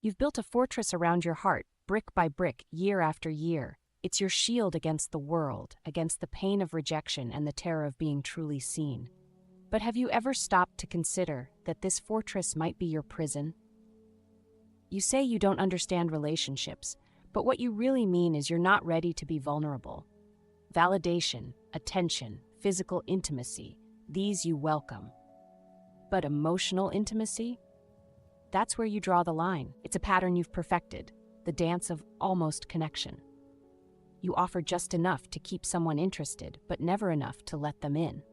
You've built a fortress around your heart, brick by brick, year after year. It's your shield against the world, against the pain of rejection and the terror of being truly seen. But have you ever stopped to consider that this fortress might be your prison? You say you don't understand relationships, but what you really mean is you're not ready to be vulnerable. Validation, attention, physical intimacy, these you welcome. But emotional intimacy? That's where you draw the line. It's a pattern you've perfected, the dance of almost connection. You offer just enough to keep someone interested, but never enough to let them in.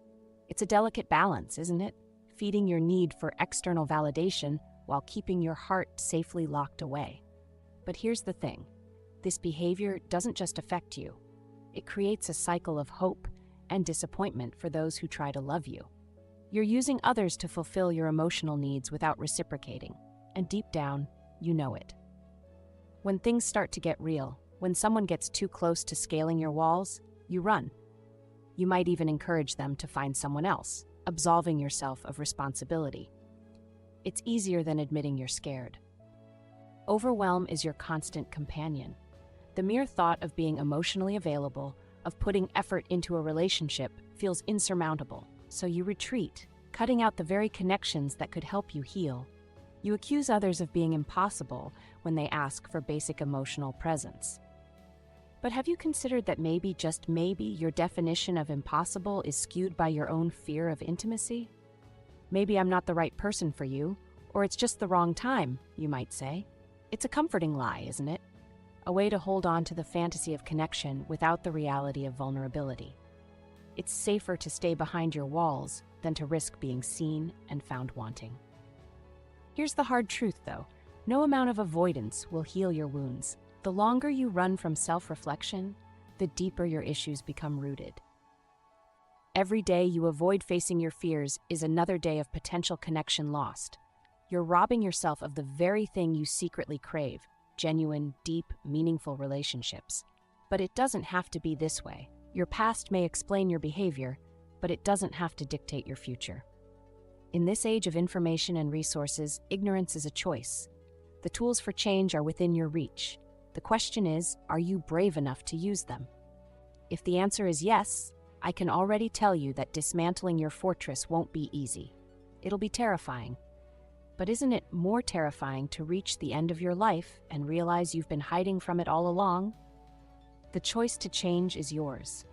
It's a delicate balance, isn't it? Feeding your need for external validation while keeping your heart safely locked away. But here's the thing. This behavior doesn't just affect you. It creates a cycle of hope and disappointment for those who try to love you. You're using others to fulfill your emotional needs without reciprocating, and deep down, you know it. When things start to get real, when someone gets too close to scaling your walls, you run. You might even encourage them to find someone else, absolving yourself of responsibility. It's easier than admitting you're scared. Overwhelm is your constant companion. The mere thought of being emotionally available, of putting effort into a relationship, feels insurmountable, so you retreat, cutting out the very connections that could help you heal. You accuse others of being impossible when they ask for basic emotional presence. But have you considered that maybe, just maybe, your definition of impossible is skewed by your own fear of intimacy? Maybe I'm not the right person for you, or it's just the wrong time, you might say. It's a comforting lie, isn't it? A way to hold on to the fantasy of connection without the reality of vulnerability. It's safer to stay behind your walls than to risk being seen and found wanting. Here's the hard truth, though. No amount of avoidance will heal your wounds. The longer you run from self-reflection, the deeper your issues become rooted. Every day you avoid facing your fears is another day of potential connection lost. You're robbing yourself of the very thing you secretly crave: genuine, deep, meaningful relationships. But it doesn't have to be this way. Your past may explain your behavior, but it doesn't have to dictate your future. In this age of information and resources, ignorance is a choice. The tools for change are within your reach. The question is, are you brave enough to use them? If the answer is yes, I can already tell you that dismantling your fortress won't be easy. It'll be terrifying. But isn't it more terrifying to reach the end of your life and realize you've been hiding from it all along? The choice to change is yours.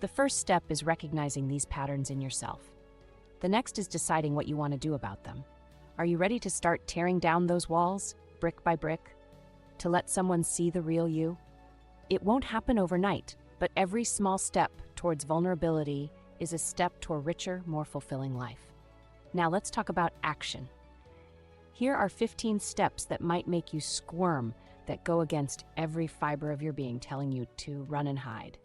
The first step is recognizing these patterns in yourself. The next is deciding what you want to do about them. Are you ready to start tearing down those walls, brick by brick, to let someone see the real you? It won't happen overnight, but every small step towards vulnerability is a step toward a richer, more fulfilling life. Now let's talk about action. Here are 15 steps that might make you squirm, that go against every fiber of your being telling you to run and hide.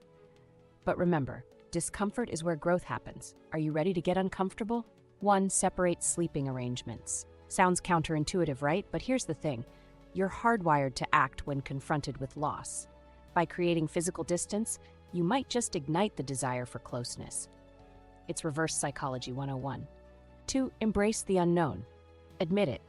But remember, discomfort is where growth happens. Are you ready to get uncomfortable? 1. Separate sleeping arrangements. Sounds counterintuitive, right? But here's the thing. You're hardwired to act when confronted with loss. By creating physical distance, you might just ignite the desire for closeness. It's reverse psychology 101. 2. Embrace the unknown. Admit it.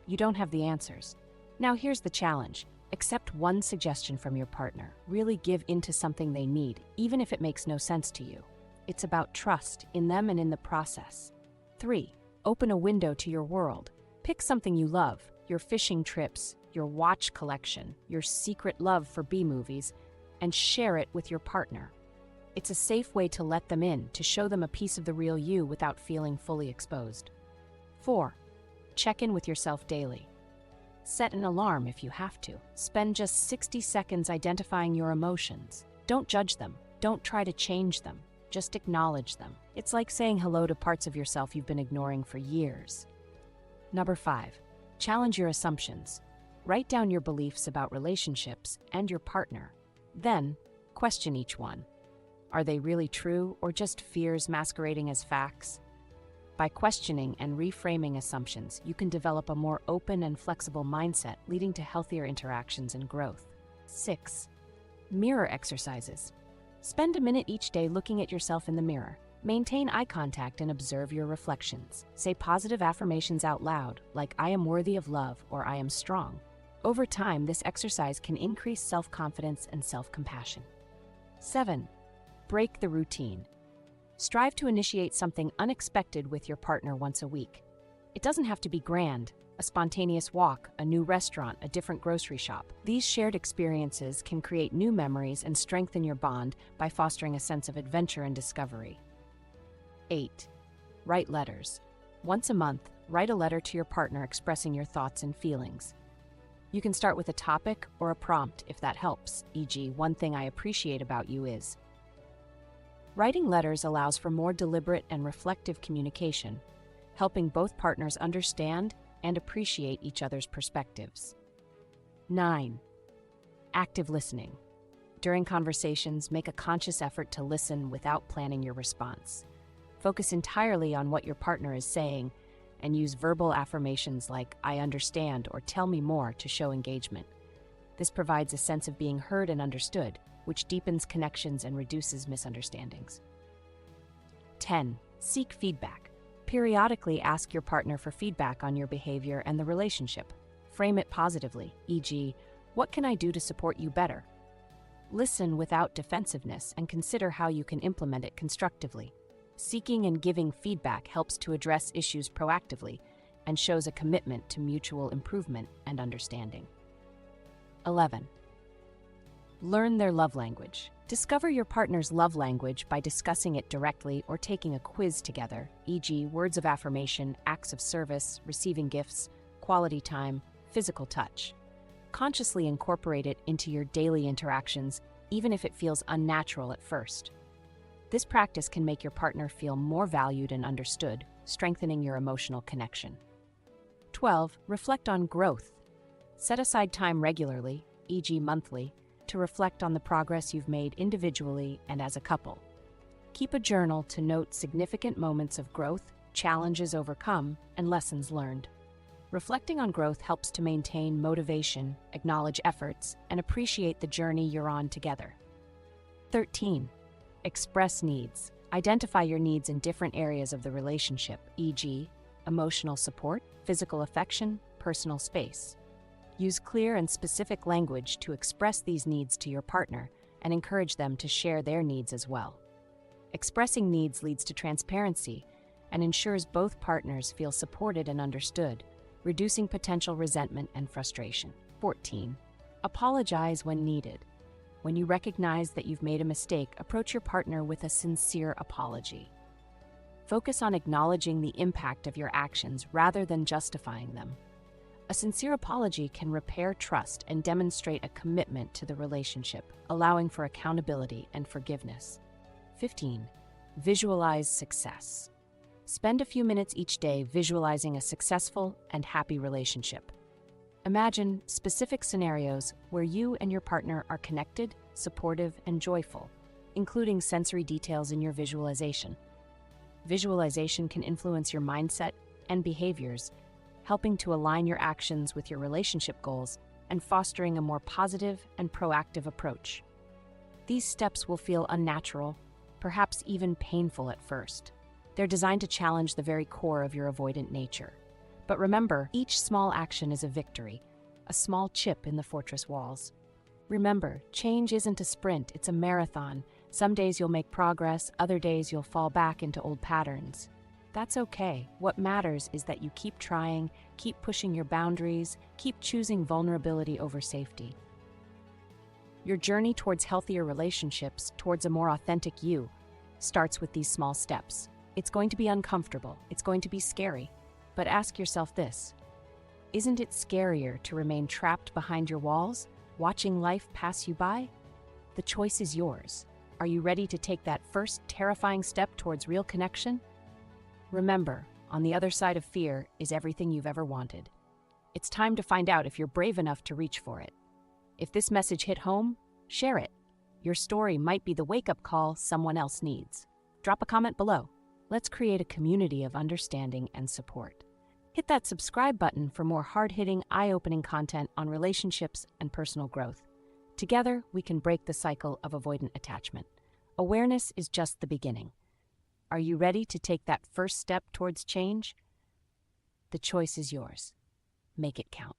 You don't have the answers. Now here's the challenge. Accept one suggestion from your partner. Really give into something they need, even if it makes no sense to you. It's about trust in them and in the process. 3. Open a window to your world. Pick something you love, your fishing trips, your watch collection, your secret love for B-movies, and share it with your partner. It's a safe way to let them in, to show them a piece of the real you without feeling fully exposed. 4. Check in with yourself daily. Set an alarm if you have to. Spend just 60 seconds identifying your emotions. Don't judge them. Don't try to change them. Just acknowledge them. It's like saying hello to parts of yourself you've been ignoring for years. Number 5. Challenge your assumptions. Write down your beliefs about relationships and your partner. Then, question each one. Are they really true or just fears masquerading as facts? By questioning and reframing assumptions, you can develop a more open and flexible mindset, leading to healthier interactions and growth. 6. Mirror exercises. Spend a minute each day looking at yourself in the mirror. Maintain eye contact and observe your reflections. Say positive affirmations out loud, like "I am worthy of love" or "I am strong." Over time, this exercise can increase self-confidence and self-compassion. 7. Break the routine. Strive to initiate something unexpected with your partner once a week. It doesn't have to be grand: a spontaneous walk, a new restaurant, a different grocery shop. These shared experiences can create new memories and strengthen your bond by fostering a sense of adventure and discovery. 8. Write letters. Once a month, write a letter to your partner expressing your thoughts and feelings. You can start with a topic or a prompt if that helps, e.g., "One thing I appreciate about you is." Writing letters allows for more deliberate and reflective communication, helping both partners understand and appreciate each other's perspectives. 9. Active listening. During conversations, make a conscious effort to listen without planning your response. Focus entirely on what your partner is saying and use verbal affirmations like "I understand" or "tell me more" to show engagement. This provides a sense of being heard and understood, which deepens connections and reduces misunderstandings. 10. Seek feedback. Periodically ask your partner for feedback on your behavior and the relationship. Frame it positively, e.g., "What can I do to support you better?" Listen without defensiveness and consider how you can implement it constructively. Seeking and giving feedback helps to address issues proactively and shows a commitment to mutual improvement and understanding. 11. Learn their love language. Discover your partner's love language by discussing it directly or taking a quiz together, e.g., words of affirmation, acts of service, receiving gifts, quality time, physical touch. Consciously incorporate it into your daily interactions, even if it feels unnatural at first. This practice can make your partner feel more valued and understood, strengthening your emotional connection. 12. Reflect on growth. Set aside time regularly, e.g., monthly, to reflect on the progress you've made individually and as a couple. Keep a journal to note significant moments of growth, challenges overcome, and lessons learned. Reflecting on growth helps to maintain motivation, acknowledge efforts, and appreciate the journey you're on together. 13. Express needs. Identify your needs in different areas of the relationship, e.g., emotional support, physical affection, personal space. Use clear and specific language to express these needs to your partner and encourage them to share their needs as well. Expressing needs leads to transparency and ensures both partners feel supported and understood, reducing potential resentment and frustration. 14. Apologize when needed. When you recognize that you've made a mistake, approach your partner with a sincere apology. Focus on acknowledging the impact of your actions rather than justifying them. A sincere apology can repair trust and demonstrate a commitment to the relationship, allowing for accountability and forgiveness. 15. Visualize success. Spend a few minutes each day visualizing a successful and happy relationship. Imagine specific scenarios where you and your partner are connected, supportive, and joyful, including sensory details in your visualization. Visualization can influence your mindset and behaviors, helping to align your actions with your relationship goals and fostering a more positive and proactive approach. These steps will feel unnatural, perhaps even painful at first. They're designed to challenge the very core of your avoidant nature. But remember, each small action is a victory, a small chip in the fortress walls. Remember, change isn't a sprint, it's a marathon. Some days you'll make progress, other days you'll fall back into old patterns. That's okay. What matters is that you keep trying, keep pushing your boundaries, keep choosing vulnerability over safety. Your journey towards healthier relationships, towards a more authentic you, starts with these small steps. It's going to be uncomfortable, it's going to be scary, but ask yourself this: isn't it scarier to remain trapped behind your walls, watching life pass you by? The choice is yours. Are you ready to take that first terrifying step towards real connection? Remember, on the other side of fear is everything you've ever wanted. It's time to find out if you're brave enough to reach for it. If this message hit home, share it. Your story might be the wake-up call someone else needs. Drop a comment below. Let's create a community of understanding and support. Hit that subscribe button for more hard-hitting, eye-opening content on relationships and personal growth. Together, we can break the cycle of avoidant attachment. Awareness is just the beginning. Are you ready to take that first step towards change? The choice is yours. Make it count.